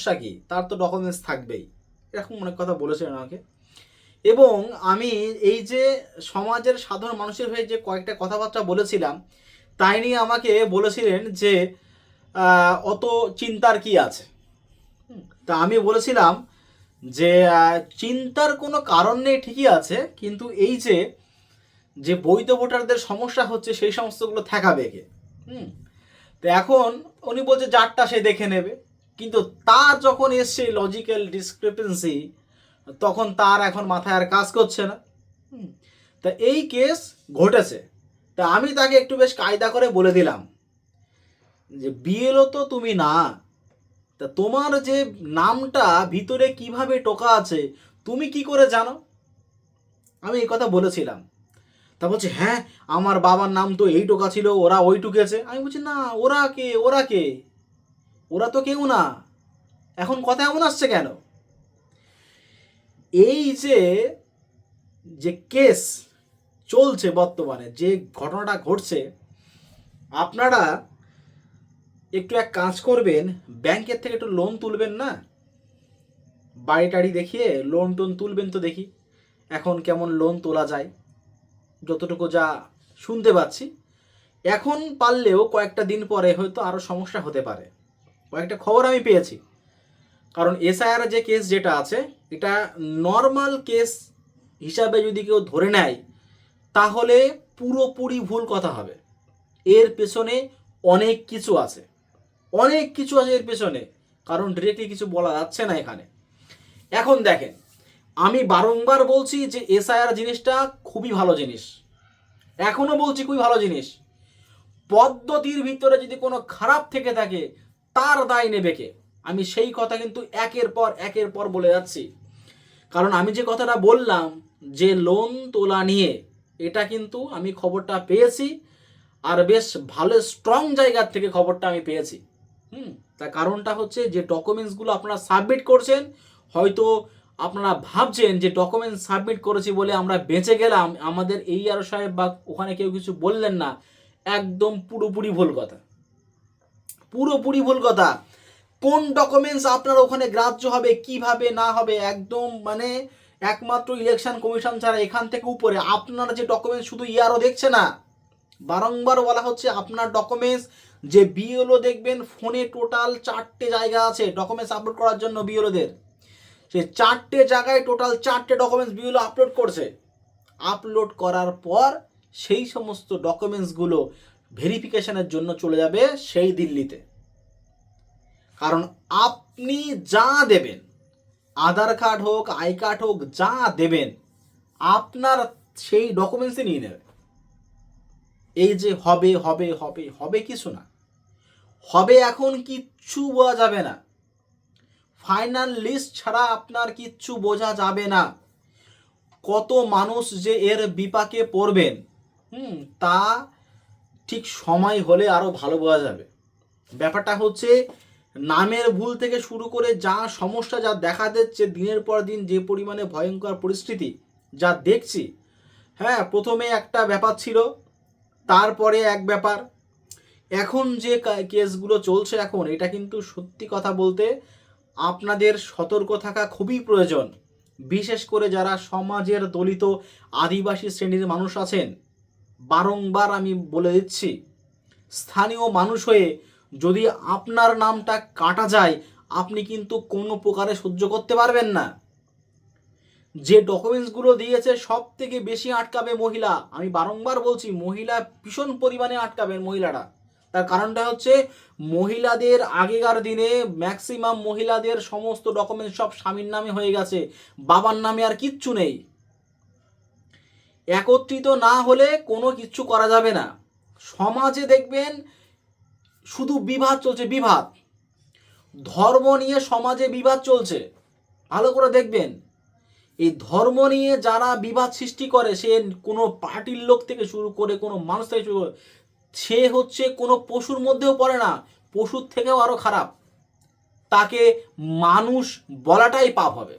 সমস্যা কি, তার তো ডকুমেন্টস থাকবেই, এরকম অনেক কথা বলেছিলেন আমাকে। এবং আমি এই যে সমাজের সাধারণ মানুষের হয়ে যে কয়েকটা কথাবার্তা বলেছিলাম, তাই নিয়ে আমাকে বলেছিলেন যে অত চিন্তার কি আছে। তা আমি বলেছিলাম যে চিন্তার কোনো কারণ নেই, ঠিকই আছে, কিন্তু এই যে যে বৈধ ভোটারদের সমস্যা হচ্ছে সেই সমস্তগুলো ঠেকাবে কে? তো এখন উনি বলছে যারটা সে দেখে নেবে, কিন্তু তার যখন এসছে লজিক্যাল ডিসক্রিপেন্সি, তখন তার এখন মাথায় আর কাজ করছে না। তা এই কেস ঘটেছে, তা আমি তাকে একটু বেশ কায়দা করে বলে দিলাম যে বিএলও তো তুমি না, তা তোমার যে নামটা ভিতরে কিভাবে টোকা আছে তুমি কি করে জানো? আমি এই কথা বলেছিলাম। তা বলছে হ্যাঁ, আমার বাবার নাম তো এই টোকা ছিল, ওরা ওই টুকেছে। আমি বলছি না, ওরা কে, ওরা কে? ওরা তো কেউ না। এখন কথা এমন আসছে কেন? এই যে যে কেস চলছে বর্তমানে, যে ঘটনাটা ঘটছে, আপনারা একটু এক কাজ করবেন, ব্যাংকের থেকে একটু লোন তুলবেন না, বাড়ি টাড়ি দেখিয়ে লোন টোন তুলবেন তো দেখি এখন কেমন লোন তোলা যায়। যতটুকু যা শুনতে পাচ্ছি, এখন পারলেও কয়েকটা দিন পরে হয়তো আরও সমস্যা হতে পারে। কয়েকটা খবর আমি পেয়েছি, কারণ এসআইআর যে কেস যেটা আছে, এটা নর্মাল কেস হিসাবে যদি কেউ ধরে নেয় তাহলে পুরোপুরি ভুল কথা হবে। এর পেছনে অনেক কিছু আছে, অনেক কিছু আছে এর পেছনে, কারণ ডিরেক্টলি কিছু বলা যাচ্ছে না এখানে। এখন দেখেন, আমি বারংবার বলছি যে এসআইআর জিনিসটা খুবই ভালো জিনিস, এখনো বলছি খুবই ভালো জিনিস। পদ্ধতির ভিতরে যদি কোনো খারাপ থেকে থাকে তার দায় নেবে কে? আমি সেই কথা কিন্তু একের পর বলে যাচ্ছি। কারণ আমি যে কথাটা বললাম যে লোন তোলা নিয়ে, এটা কিন্তু আমি খবরটা পেয়েছি, আর বেশ ভালো স্ট্রং জায়গার থেকে খবরটা আমি পেয়েছি। তার কারণটা হচ্ছে যে ডকুমেন্টসগুলো আপনারা সাবমিট করছেন, হয়তো আপনারা ভাবছেন যে ডকুমেন্টস সাবমিট করেছি বলে আমরা বেঁচে গেলাম, আমাদের এই আর সাহেব বা ওখানে কেউ কিছু বললেন না। একদম পুরোপুরি ভুল কথা, পুরোপুরি ভুল কথা। কোন ডকুমেন্টস আপনার ওখানে গ্রাহ্য হবে, কিভাবে না হবে, একদম মানে একমাত্র ইলেকশন কমিশন ছাড়া এখান থেকে উপরে আপনার যে ডকুমেন্টস শুধু ইয়ারও দেখছে না, বারংবার বলা হচ্ছে আপনার ডকুমেন্টস যে বিএলও দেখবেন ফোনে টোটাল 4টে জায়গা আছে ডকুমেন্টস আপলোড করার জন্য বিএলওদের, সেই 4টে জায়গায় টোটাল 4টে ডকুমেন্টস বিএলও আপলোড করছে। আপলোড করার পর সেই সমস্ত ডকুমেন্টসগুলো ভেরিফিকেশনের জন্য চলে যাবে সেই দিল্লিতে। কারণ আপনি যা দেবেন, আধার কার্ড হোক, আই কার্ড হোক, যা দেবেন আপনার সেই ডকুমেন্টসই নিয়ে নেবে। এই যে হবে হবে হবে হবে কিছু না, হবে এখন কিচ্ছু বোঝা যাবে না, ফাইনাল লিস্ট ছাড়া আপনার কিচ্ছু বোঝা যাবে না। কত মানুষ যে এর বিপাকে পড়বেন তা ঠিক সময় হলে আরও ভালো বোঝা যাবে। ব্যাপারটা হচ্ছে নামের ভুল থেকে শুরু করে যা সমস্যা যা দেখা দিচ্ছে দিনের পর দিন, যে পরিমাণে ভয়ঙ্কর পরিস্থিতি যা দেখছি, হ্যাঁ, প্রথমে একটা ব্যাপার ছিল, তারপরে এক ব্যাপার, এখন যে কেসগুলো চলছে এখন, এটা কিন্তু সত্যি কথা বলতে আপনাদের সতর্ক থাকা খুবই প্রয়োজন। বিশেষ করে যারা সমাজের দলিত আদিবাসী শ্রেণীর মানুষ আছেন, বারংবার আমি বলে দিচ্ছি, স্থানীয় মানুষ হয়ে যদি আপনার নামটা কাটা যায় আপনি কিন্তু কোনো প্রকারে সহ্য করতে পারবেন না। যে ডকুমেন্টসগুলো দিয়েছে সব থেকে বেশি আটকাবে মহিলা, আমি বারংবার বলছি মহিলা ভীষণ পরিমাণে আটকাবেন মহিলারা। তার কারণটা হচ্ছে মহিলাদের আগেকার দিনে ম্যাক্সিমাম মহিলাদের সমস্ত ডকুমেন্টস সব স্বামীর নামে হয়ে গেছে, বাবার নামে আর কিচ্ছু নেই। একত্রিত না হলে কোনো কিচ্ছু করা যাবে না। সমাজে দেখবেন শুধু বিবাদ চলছে, বিবাদ, ধর্ম নিয়ে সমাজে বিবাদ চলছে, ভালো করে দেখবেন। এই ধর্ম নিয়ে যারা বিবাদ সৃষ্টি করে, সে কোনো পার্টির লোক থেকে শুরু করে কোনো মানুষ থেকে শুরু করে, সে হচ্ছে কোনো পশুর মধ্যেও পড়ে না, পশুর থেকেও আরও খারাপ, তাকে মানুষ বলাটাই পাপ হবে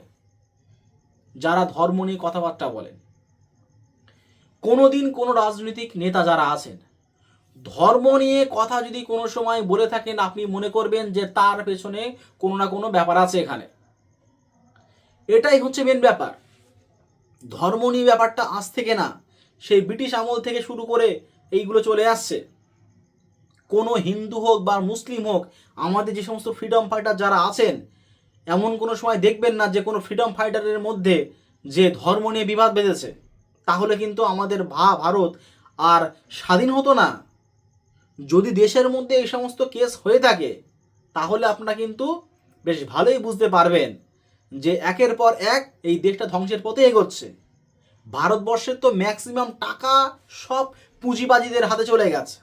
যারা ধর্ম নিয়ে কথাবার্তা বলেন। কোনোদিন কোনো রাজনৈতিক নেতা যারা আছেন ধর্ম নিয়ে কথা যদি কোনো সময় বলে থাকেন, আপনি মনে করবেন যে তার পেছনে কোনো না কোনো ব্যাপার আছে এখানে। এটাই হচ্ছে মেন ব্যাপার। ধর্ম নিয়ে ব্যাপারটা আজ থেকে না, সেই ব্রিটিশ আমল থেকে শুরু করে এইগুলো চলে আসছে। কোনো হিন্দু হোক বা মুসলিম হোক, আমাদের যে সমস্ত ফ্রিডম ফাইটার যারা আছেন, এমন কোনো সময় দেখবেন না যে কোনো ফ্রিডম ফাইটারের মধ্যে যে ধর্ম নিয়ে বিবাদ বেঁধেছে। তাহলে কিন্তু আমাদের ভারত আর স্বাধীন হতো না। যদি দেশের মধ্যে এই সমস্ত কেস হয়ে থাকে, তাহলে আপনারা কিন্তু বেশ ভালোই বুঝতে পারবেন যে একের পর এক এই দেশটা ধ্বংসের পথে এগোচ্ছে। ভারতবর্ষের তো ম্যাক্সিমাম টাকা সব পুঁজিবাজিদের হাতে চলে গেছে।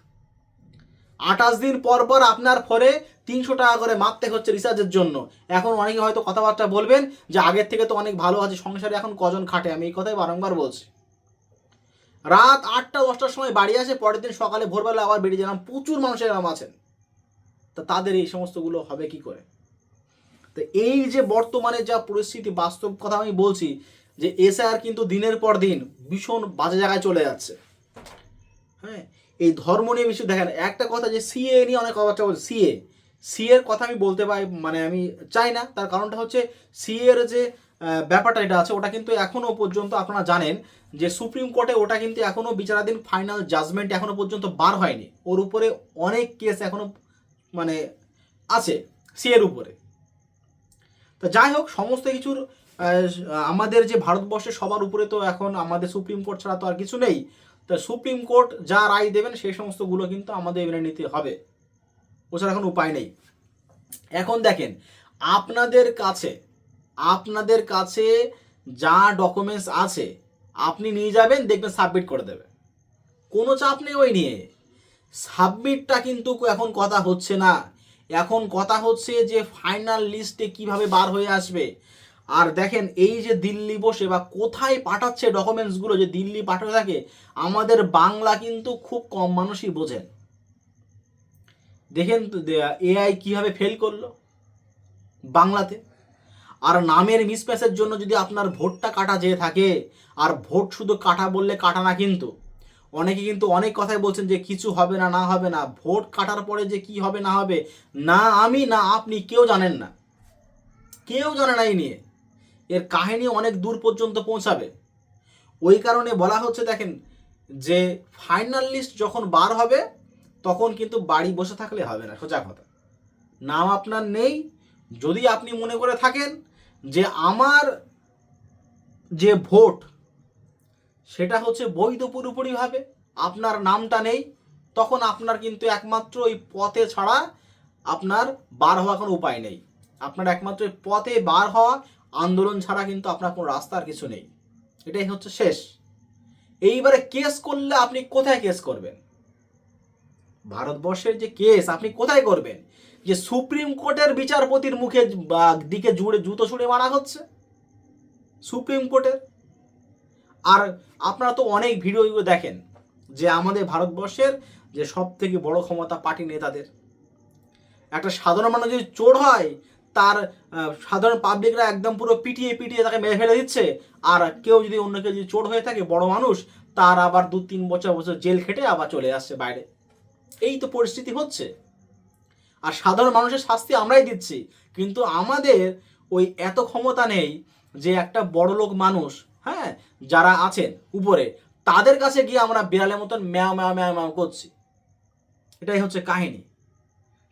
28 দিন পর পর আপনার ফোনে 300 টাকা করে মারতে হচ্ছে রিচার্জের জন্য। এখন অনেকে হয়তো কথাবার্তা বলবেন যে আগের থেকে তো অনেক ভালো আছে, সংসারে এখন কজন খাটে। আমি এই কথাই বারংবার বলছি। রাত 8টা-10টার সময় বাড়ি আসে, পরের দিন সকালে ভোরবেলা আবার বেরিয়ে যেলাম। প্রচুর মানুষের নাম আছেন, তা তাদের এই সমস্তগুলো হবে কি করে? তো এই যে বর্তমানে যা পরিস্থিতি, বাস্তব কথা আমি বলছি যে এসআইআর কিন্তু দিনের পর দিন ভীষণ বাজে জায়গায় চলে যাচ্ছে। হ্যাঁ, এই ধর্ম নিয়ে বেশি দেখেন। একটা কথা যে সিএ নিয়ে অনেক কথা বলছে, সিএর কথা আমি বলতে পারি, মানে আমি চাই না। তার কারণটা হচ্ছে সিএর যে ব্যাপারটা এটা আছে, ওটা কিন্তু এখনও পর্যন্ত আপনারা জানেন যে সুপ্রিম কোর্টে ওটা কিন্তু এখনও বিচারাধীন, ফাইনাল জাজমেন্ট এখনও পর্যন্ত বার হয়নি। ওর উপরে অনেক কেস এখনও মানে আছে সিএর উপরে। তো যাই হোক, সমস্ত কিছুর আমাদের যে ভারতবর্ষের সবার উপরে তো এখন আমাদের সুপ্রিম কোর্ট ছাড়া তো আর কিছু নেই। তো সুপ্রিম কোর্ট যা রায় দেবেন সেই সমস্তগুলো কিন্তু আমাদের মেনে নিতে হবে, ওছাড়া এখন উপায় নেই। এখন দেখেন, আপনাদের কাছে যা ডকুমেন্টস আছে আপনি নিয়ে যাবেন, দেখবেন সাবমিট করে দেবে, কোনো চাপ নেই ওই নিয়ে। সাবমিটটা কিন্তু এখন কথা হচ্ছে না। এখন কথা হচ্ছে যে ফাইনাল লিস্টে কিভাবে বার হয়ে আসবে। আর দেখেন, এই যে দিল্লি বসে বা কোথায় পাঠাচ্ছে ডকুমেন্টসগুলো, যে দিল্লি পাঠাতে থাকে, আমাদের বাংলা কিন্তু খুব কম মানুষই বোঝেন। দেখেন এআই কিভাবে ফেল করলো বাংলাতে। আর নামের মিসম্যাচের জন্য যদি আপনার ভোটটা কাটা যেয়ে থাকে, আর ভোট শুধু কাটা বললে কাটা না, কিন্তু অনেকে কিন্তু অনেক কথাই বলছেন যে কিছু হবে না, না হবে না। ভোট কাটার পরে যে কি হবে না হবে, না আমি না আপনি কেউ জানেন না, কেউ জানে না। এই নিয়ে এর কাহিনী অনেক দূর পর্যন্ত পৌঁছাবে। ওই কারণে বলা হচ্ছে, দেখেন, যে ফাইনাল লিস্ট যখন বার হবে তখন কিন্তু বাড়ি বসে থাকলে হবে না। সোজা কথা, নাম আপনার নেই, যদি আপনি মনে করে থাকেন যে আমার যে ভোট সেটা হচ্ছে বৈধ পুরোপুরিভাবে, আপনার নামটা নেই, তখন আপনার কিন্তু একমাত্র ওই পথে ছাড়া আপনার বার হওয়া কোনো উপায় নেই। আপনার একমাত্র পথে বার হওয়া, আন্দোলন ছাড়া কিন্তু আপনার কোনো রাস্তার কিছু নেই। এটাই হচ্ছে শেষ। এইবারে কেস করলে আপনি কোথায় কেস করবেন? ভারতবর্ষের যে কেস আপনি কোথায় করবেন? যে সুপ্রিম কোর্টের বিচারপতির মুখে দিকে জুড়ে জুতো ছুঁড়ে মারা হচ্ছে সুপ্রিম কোর্টের। আর আপনারা তো অনেক ভিডিও দেখেন যে আমাদের ভারতবর্ষের যে সব থেকে বড় ক্ষমতা পার্টি নেতাদের, একটা সাধারণ মানুষ যদি চোর হয়, তার সাধারণ পাবলিকরা একদম পুরো পিটিয়ে পিটিয়ে তাকে মেরে ফেলে দিচ্ছে। আর কেউ যদি অন্য কেউ যদি চোর হয়ে থাকে, বড় মানুষ, তার আবার 2-3 বছর জেল খেটে আবার চলে আসছে বাইরে। এই তো পরিস্থিতি হচ্ছে। আর সাধারণ মানুষের শাস্তি আমরাই দিচ্ছি, কিন্তু আমাদের ওই এত ক্ষমতা নেই যে একটা বড়লোক মানুষ, হ্যাঁ, যারা আছেন উপরে, তাদের কাছে গিয়ে আমরা বিড়ালের মতন ম্যাও ম্যাও ম্যাও ম্যাও করছি। এটাই হচ্ছে কাহিনী।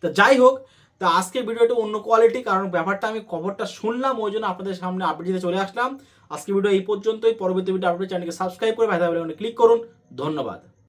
তো যাই হোক, তো আজকে ভিডিওটা অন্য কোয়ালিটি, কারণ ব্যাপারটা আমি খবরটা শুনলাম, ওই জন্য আপনাদের সামনে আপডেট দিতে চলে আসলাম। আজকে ভিডিও এই পর্যন্তই। পরবর্তী ভিডিও আপডেট চ্যানেলকে সাবস্ক্রাইব করে ভাই ক্লিক করুন। ধন্যবাদ।